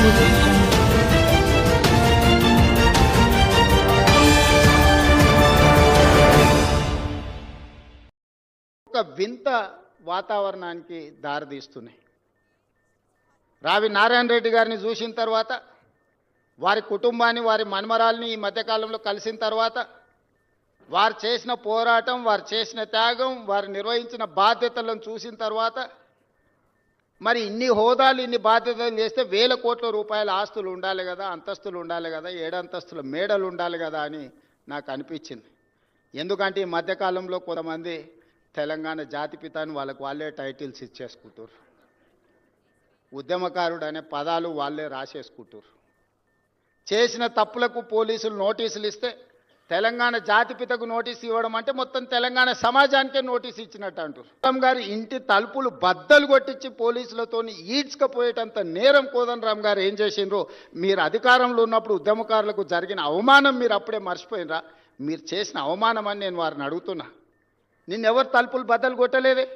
ఒక వింత వాతావరణానికి దారితీస్తున్నాయి. రావి నారాయణ రెడ్డి గారిని చూసిన తర్వాత, వారి కుటుంబాన్ని, వారి మన్మరాల్ని ఈ మధ్యకాలంలో కలిసిన తర్వాత, వారు చేసిన పోరాటం, వారు చేసిన త్యాగం, వారు నిర్వహించిన బాధ్యతలను చూసిన తర్వాత, మరి ఇన్ని హోదాలు, ఇన్ని బాధ్యతలు చేస్తే వేల కోట్ల రూపాయల ఆస్తులు ఉండాలి కదా, అంతస్తులు ఉండాలి కదా, 7 అంతస్తుల మేడలు ఉండాలి కదా అని నాకు అనిపించింది. ఎందుకంటే ఈ మధ్యకాలంలో కొంతమంది తెలంగాణ జాతిపిత అని వాళ్ళే టైటిల్స్ ఇచ్చేసుకుంటారు. ఉద్యమకారుడు అనే పదాలు వాళ్ళే రాసేసుకుంటారు. చేసిన తప్పులకు పోలీసులు నోటీసులు ఇస్తే తెలంగాణ జాతిపితకు నోటీసు ఇవ్వడం అంటే మొత్తం తెలంగాణ సమాజానికే నోటీసు ఇచ్చినట్టు అంటారు. రామ్ గారు ఇంటి తలుపులు బద్దలు కొట్టించి పోలీసులతో ఈడ్చుకపోయేటంత నేరం కోదండరామ్ గారు ఏం చేసిండ్రో, మీరు అధికారంలో ఉన్నప్పుడు ఉద్యమకారులకు జరిగిన అవమానం మీరు అప్పుడే మర్చిపోయినరా? మీరు చేసిన అవమానం అని నేను వారిని అడుగుతున్నా. నిన్నెవరు తలుపులు బద్దలు కొట్టలేదే,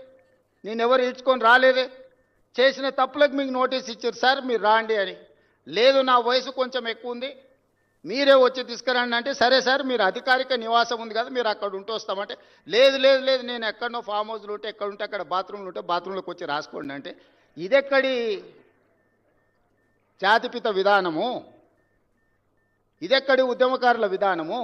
నేనెవరు ఈడ్చుకొని రాలేదే. చేసిన తప్పులకు మీకు నోటీస్ ఇచ్చారు, సార్ మీరు రాండి అని. లేదు, నా వయసు కొంచెం ఎక్కువ ఉంది, మీరే వచ్చి తీసుకురండి అంటే, సరే సార్ మీరు అధికారిక నివాసం ఉంది కదా, మీరు అక్కడ ఉంటూ వస్తామంటే, లేదు లేదు లేదు నేను ఎక్కడనో ఫామ్ హౌస్లో ఉంటే, ఎక్కడ ఉంటే అక్కడ బాత్రూమ్లు ఉంటే బాత్రూంలోకి వచ్చి రాసుకోండి అంటే, ఇదెక్కడి జాతిపిత విధానము? ఇదెక్కడి ఉద్యమకారుల విధానము?